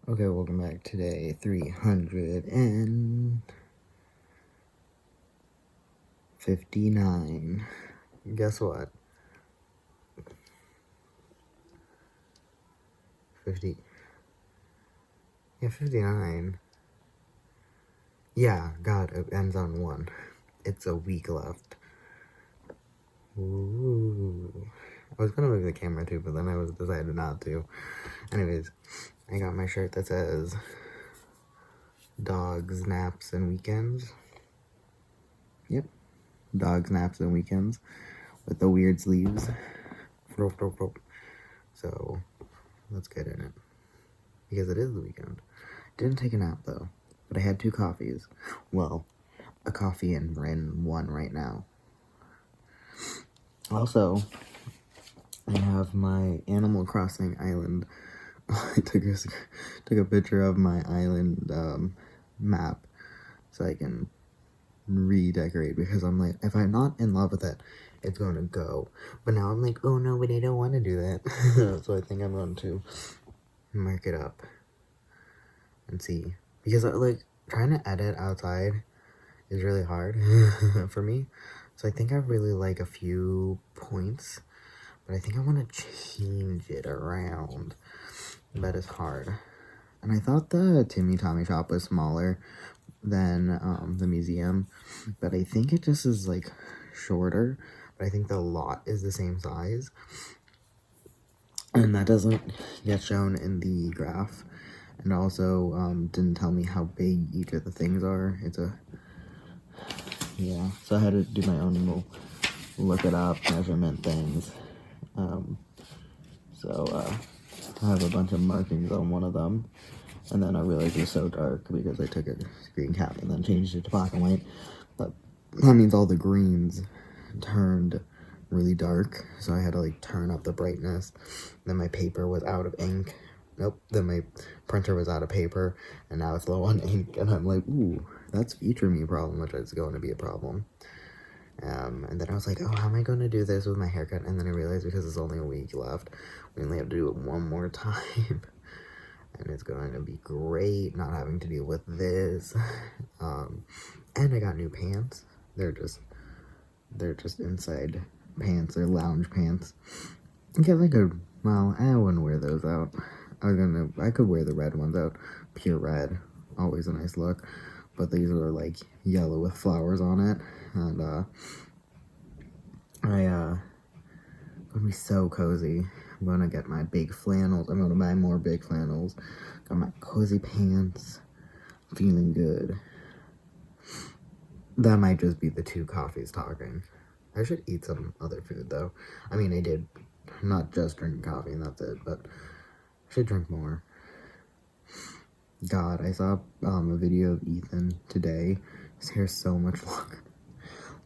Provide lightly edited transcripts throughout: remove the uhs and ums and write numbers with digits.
Okay, welcome back. Today, 359. Guess what? 50. Yeah, 59. Yeah, God, it ends on 1. It's a week left. Ooh. I was gonna move the camera too, but then I decided not to. Anyways, I got my shirt that says Dogs, Naps, and Weekends. Yep. Dogs, Naps, and Weekends. With the weird sleeves. So, let's get in it. Because it is the weekend. Didn't take a nap though, but I had 2 coffees. Well, a coffee and one right now. Also, I have my Animal Crossing island. I took a picture of my island map so I can redecorate, because I'm like, if I'm not in love with it, it's going to go. But now I'm like, oh no, but I don't want to do that. So I think I'm going to mark it up and see, because like trying to edit outside is really hard for me. So I think I really like a few points, but I think I want to change it around. That is hard. And I thought the Timmy Tommy shop was smaller than the museum, but I think it just is like shorter, but I think the lot is the same size. And that doesn't get shown in the graph. And also didn't tell me how big each of the things are. Yeah, so I had to do my own little look it up measurement things. I have a bunch of markings on one of them, and then I realized it was so dark because I took a screen cap and then changed it to black and white. But that means all the greens turned really dark, so I had to like turn up the brightness. Then my paper was out of ink. Nope, then my printer was out of paper, and now it's low on ink, and I'm like, ooh, that's future me problem, which is going to be a problem. And then I was like, oh, how am I going to do this with my haircut? And then I realized because there's only a week left, we only have to do it one more time. And it's going to be great not having to deal with this. And I got new pants. They're just inside pants. They're lounge pants. Yeah, well, I wouldn't wear those out. I could wear the red ones out. Pure red. Always a nice look. But these are like yellow with flowers on it. And gonna be so cozy. I'm gonna get my big flannels. I'm gonna buy more big flannels. Got my cozy pants. Feeling good. That might just be the 2 coffees talking. I should eat some other food though. I mean, I did not just drink coffee and that's it, but I should drink more. God, I saw a video of Ethan today. His hair's so much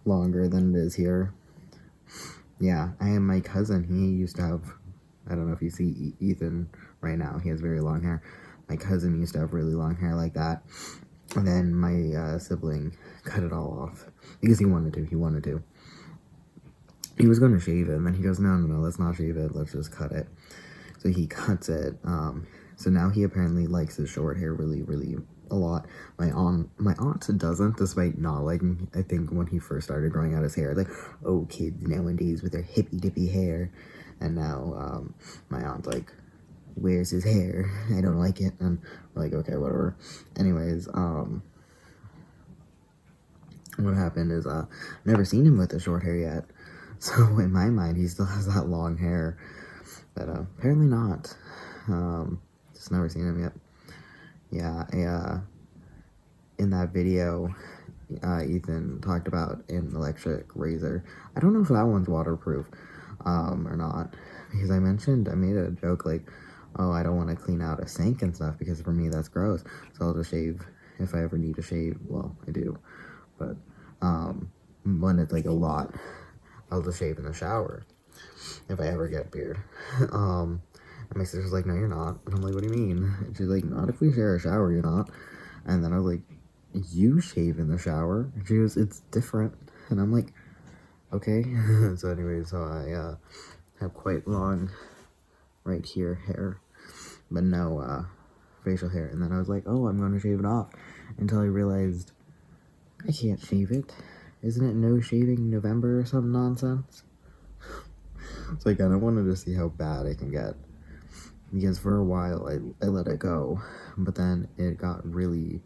longer than it is here. Yeah, I am my cousin. He used to have, I don't know if you see Ethan right now, he has very long hair. My cousin used to have really long hair like that. And then my sibling cut it all off because he wanted to. He was going to shave it, and then he goes, no, let's not shave it. Let's just cut it. So he cuts it. So now he apparently likes his short hair really, really a lot. My aunt doesn't, despite not liking. I think when he first started growing out his hair, like, oh, kids nowadays with their hippy dippy hair, and now my aunt's like, where's his hair? I don't like it. And we're like, okay, whatever. Anyways, what happened is I've never seen him with the short hair yet. So in my mind, he still has that long hair, but apparently not. Just never seen him yet. Yeah, in that video, Ethan talked about an electric razor. I don't know if that one's waterproof or not, because I made a joke like, oh, I don't want to clean out a sink and stuff, because for me that's gross, so I'll just shave if I ever need to shave. Well, I do, but when it's like a lot, I'll just shave in the shower if I ever get a beard. And my sister's like, no, you're not. And I'm like, what do you mean? And she's like, not if we share a shower, you're not. And then I was like, you shave in the shower? And she goes, it's different. And I'm like, okay. So I have quite long right here hair, but no facial hair, and then I was like, oh, I'm going to shave it off, until I realized I can't shave it. Isn't it no shaving November or some nonsense? So I kind of wanted to see how bad it can get, because for a while I let it go, but then it got really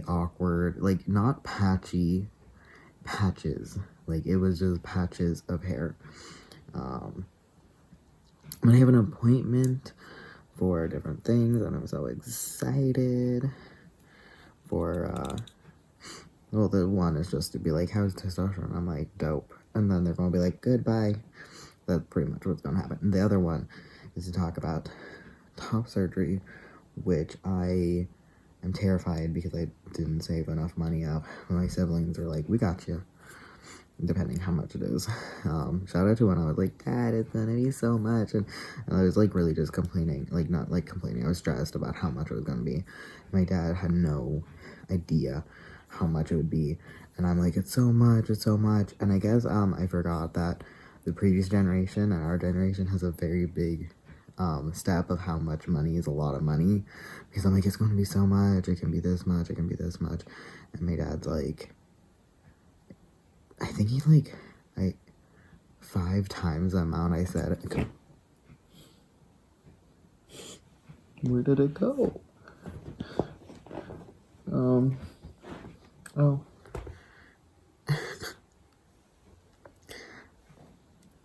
awkward, like not patchy, patches, like it was just patches of hair. When I have an appointment for different things, and I'm so excited for, well, the one is just to be like, how's testosterone? I'm like, dope. And then they're gonna be like, goodbye. That's pretty much what's gonna happen. And the other one is to talk about top surgery, which I am terrified because I didn't save enough money up. My siblings are like, we got you, depending how much it is. Shout out to when I was like, Dad, it's gonna be so much, and I was like really just complaining, like not like complaining, I was stressed about how much it was gonna be. My dad had no idea how much it would be, and I'm like, it's so much, and I guess I forgot that the previous generation and our generation has a very big step of how much money is a lot of money, because I'm like, it's going to be so much, it can be this much, it can be this much, and my dad's like, I think he's like 5 times the amount I said. Where did it go? Oh.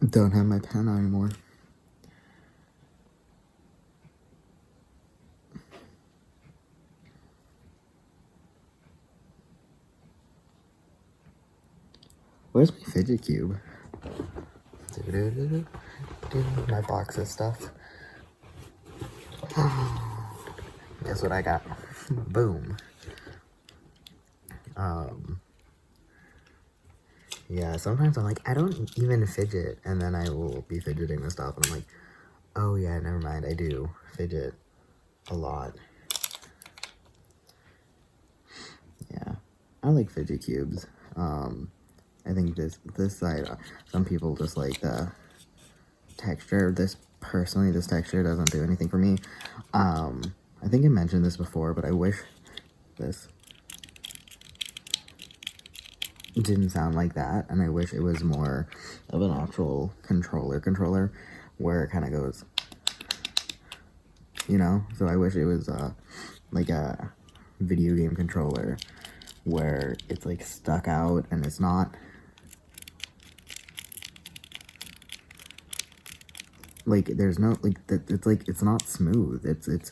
Don't have my pen anymore. Where's my fidget cube? My box of stuff. Guess what I got? Boom. Yeah, sometimes I'm like, I don't even fidget, and then I will be fidgeting with stuff, and I'm like, oh yeah, never mind, I do fidget a lot. Yeah, I like fidget cubes. I think this side, some people just like the texture. This texture doesn't do anything for me. I think I mentioned this before, but I wish this didn't sound like that, and I wish it was more of an actual controller where it kind of goes, you know. So I wish it was like a video game controller where it's like stuck out and it's not like, there's no like that, it's like, it's not smooth, it's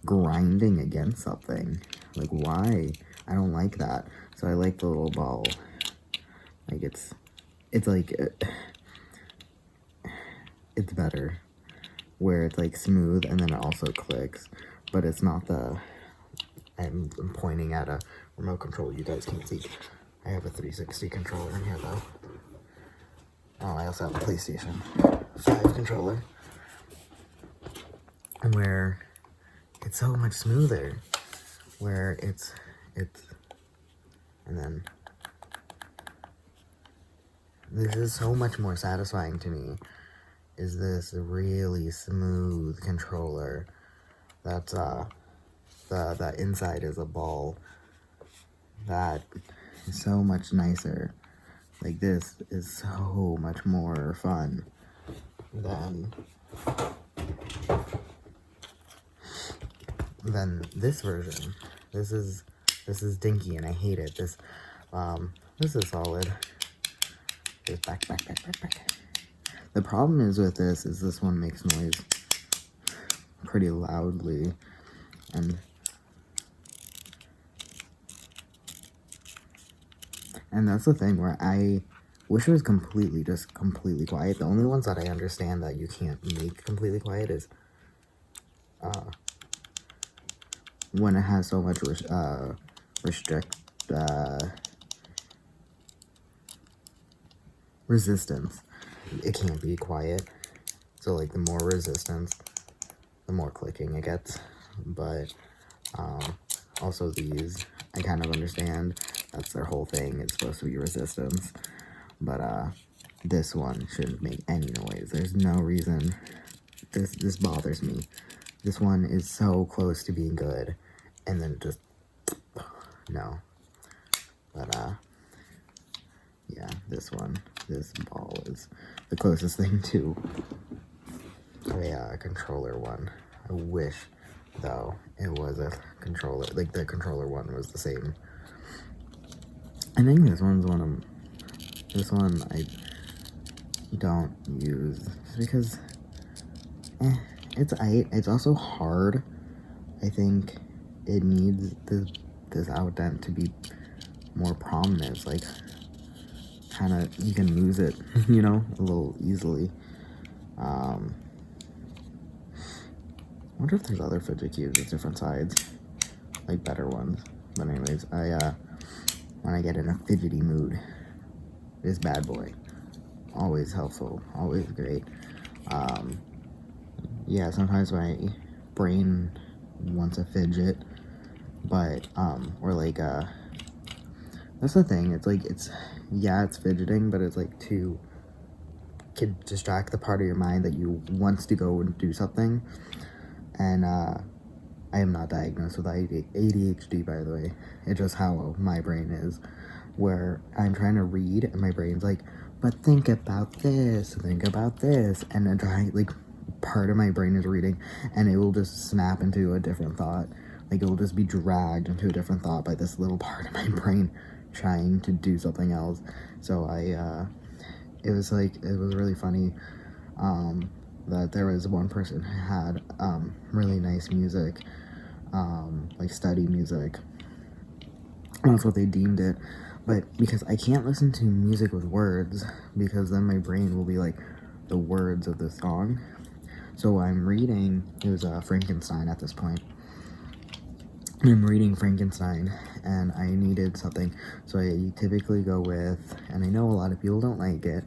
grinding against something. Like, why? I don't like that. So I like the little ball. Like, it's like, it's better where it's like smooth and then it also clicks, but it's not the, I'm pointing at a remote control, you guys can't see. I have a 360 controller in here though. Oh, I also have a PlayStation 5 controller, where it's so much smoother, where it's, and then this is so much more satisfying to me, is this really smooth controller that's, the inside is a ball, that is so much nicer. Like, this is so much more fun than this version. This is dinky and I hate it. This is solid. Just back. The problem is with this is this one makes noise pretty loudly, and that's the thing where I wish it was completely quiet. The only ones that I understand that you can't make completely quiet is when it has so much resistance. It can't be quiet. So like, the more resistance, the more clicking it gets. But also these, I kind of understand. That's their whole thing. It's supposed to be resistance. But this one shouldn't make any noise. There's no reason. This bothers me. this one is so close to being good, and then just, no. But, yeah, this ball is the closest thing to a controller one. I wish, though, it was a controller, like the controller one was the same. I think this one I don't use because it's also hard. I think it needs this outdent to be more prominent. It's like kind of, you can lose it, you know, a little easily. I wonder if there's other fidget cubes with different sides, like better ones. But anyways, when I get in a fidgety mood, this bad boy, always helpful, always great. Yeah, sometimes my brain wants a fidget, but or like that's the thing. It's like it's fidgeting, but it's like to distract the part of your mind that you wants to go and do something. And I am not diagnosed with ADHD, by the way. It's just how my brain is, where I'm trying to read and my brain's like, but think about this, and then trying, like, part of my brain is reading, and it will just snap into a different thought. Like, it will just be dragged into a different thought by this little part of my brain trying to do something else. So it was really funny that there was one person who had really nice music, like study music. That's what they deemed it. But because I can't listen to music with words, because then my brain will be like the words of the song. So I'm reading, it was Frankenstein at this point. I'm reading Frankenstein, and I needed something, so I typically go with, and I know a lot of people don't like it,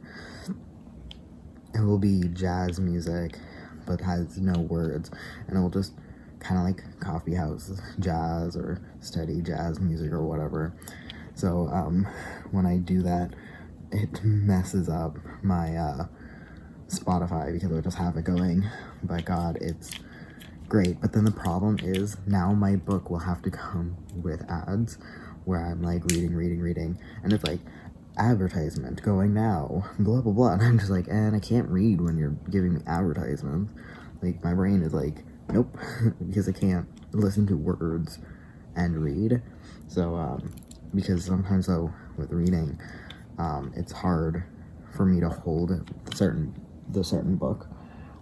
it will be jazz music, but has no words, and it will just kind of like coffee house jazz or steady jazz music or whatever. So when I do that, it messes up my Spotify, because I just have it going. By God, it's great. But then the problem is, now my book will have to come with ads, where I'm like reading, and it's like, advertisement going now, blah blah blah, and I'm just like, and I can't read when you're giving me advertisements. Like, my brain is like, nope, because I can't listen to words and read. So because sometimes, though, with reading, it's hard for me to hold the certain book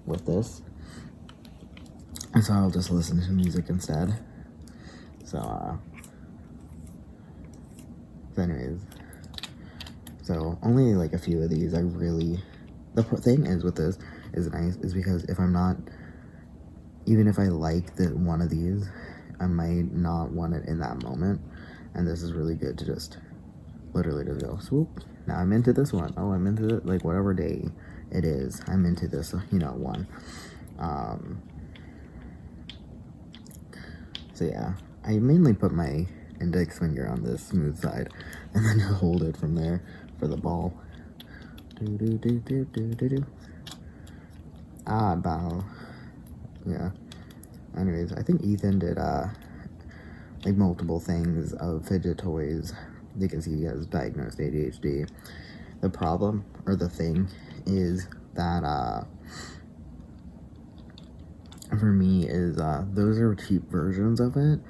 with this, and so I'll just listen to music instead. So anyways, so only like a few of these I really, the thing is with this is nice is because if I'm not, even if I like one of these, I might not want it in that moment, and this is really good to just literally just go swoop, now I'm into this one, oh, I'm into it, like whatever day it is, I'm into this, you know, one. So yeah, I mainly put my index finger on the smooth side, and then just hold it from there for the ball. Ball. Yeah. Anyways, I think Ethan did like multiple things of fidget toys because he has diagnosed ADHD. The problem, or the thing, is that for me is those are cheap versions of it.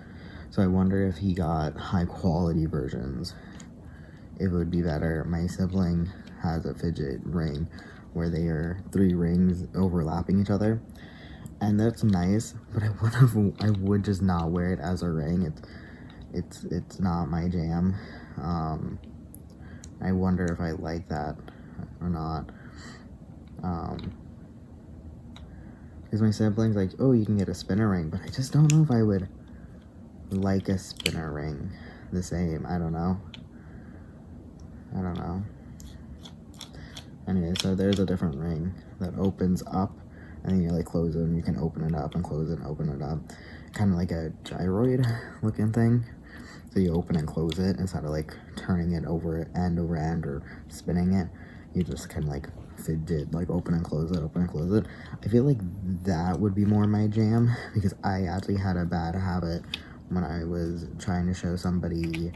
So I wonder if he got high quality versions, it would be better. My sibling has a fidget ring where they are 3 rings overlapping each other, and that's nice, but I would just not wear it as a ring. It's not my jam. I wonder if I like that or not. Because my sibling's like, oh, you can get a spinner ring, but I just don't know if I would like a spinner ring the same. I don't know. Anyway, so there's a different ring that opens up, and then you like close it, and you can open it up and close it and open it up. Kind of like a gyroid looking thing. So you open and close it instead of like turning it over end or spinning it. You just kind of like fidget, like open and close it, open and close it. I feel like that would be more my jam, because I actually had a bad habit when I was trying to show somebody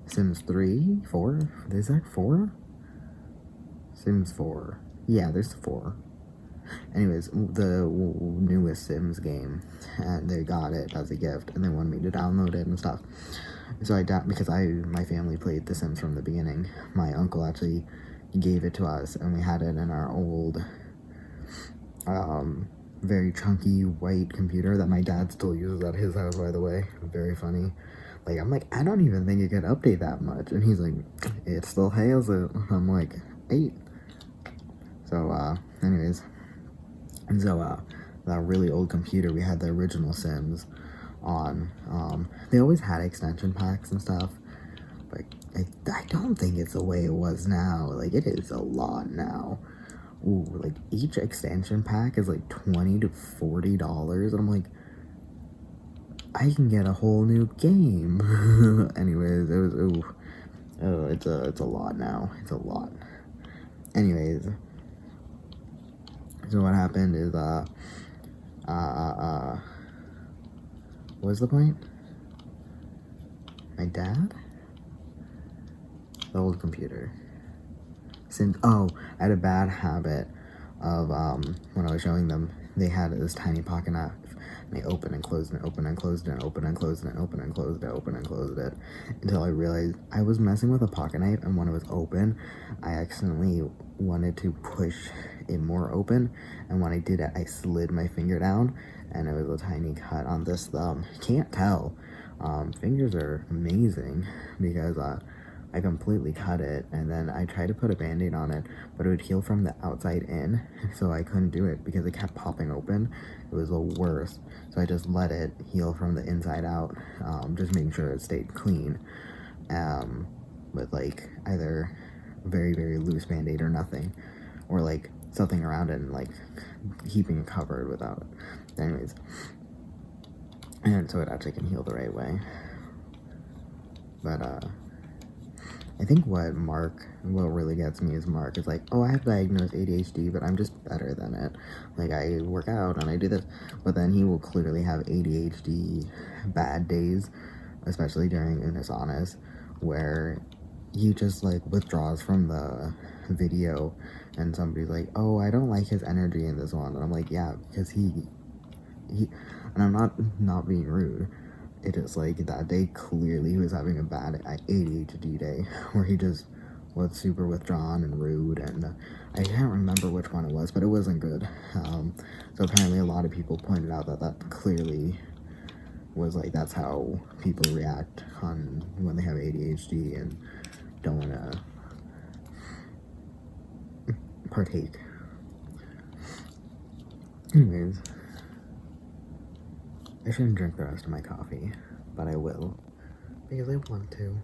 Sims 3, 4? Is that 4? Sims 4. Yeah, there's 4. Anyways, the newest Sims game, and they got it as a gift, and they wanted me to download it and stuff. So because my family played The Sims from the beginning. My uncle actually gave it to us, and we had it in our old, very chunky white computer that my dad still uses at his house, by the way. Very funny. Like, I'm like, I don't even think it could update that much. And he's like, it still has it. I'm like, 8. So, anyways. And so, that really old computer, we had the original Sims on. They always had extension packs and stuff. But I don't think it's the way it was now. Like, it is a lot now. Ooh, like, each extension pack is like $20 to $40. And I'm like, I can get a whole new game. Anyways, it was, it's a lot now. It's a lot. Anyways, so what happened is, what was the point? My dad? The old computer. I had a bad habit of, when I was showing them, they had this tiny pocket knife, and they opened and closed it, opened and closed it, opened and closed it, opened and closed it, opened and closed it, until I realized I was messing with a pocket knife, and when it was open, I accidentally wanted to push it more open, and when I did it, I slid my finger down, and it was a tiny cut on this thumb. Can't tell. Fingers are amazing, because, I completely cut it, and then I tried to put a band-aid on it, but it would heal from the outside in, so I couldn't do it because it kept popping open. It was the worst, so I just let it heal from the inside out, just making sure it stayed clean, with like either very, very loose band-aid or nothing, or like something around it and like keeping it covered without it. Anyways, and so it actually can heal the right way. But I think what really gets me is Mark is like, oh, I have diagnosed ADHD, but I'm just better than it. Like, I work out and I do this, but then he will clearly have ADHD bad days, especially during Unus Annus, where he just, like, withdraws from the video, and somebody's like, oh, I don't like his energy in this one, and I'm like, yeah, because he and I'm not being rude. It is like that day clearly he was having a bad ADHD day where he just was super withdrawn and rude, and I can't remember which one it was, but it wasn't good. So apparently a lot of people pointed out that clearly was like that's how people react when they have ADHD and don't want to partake. Anyways, I shouldn't drink the rest of my coffee, but I will, because I want to.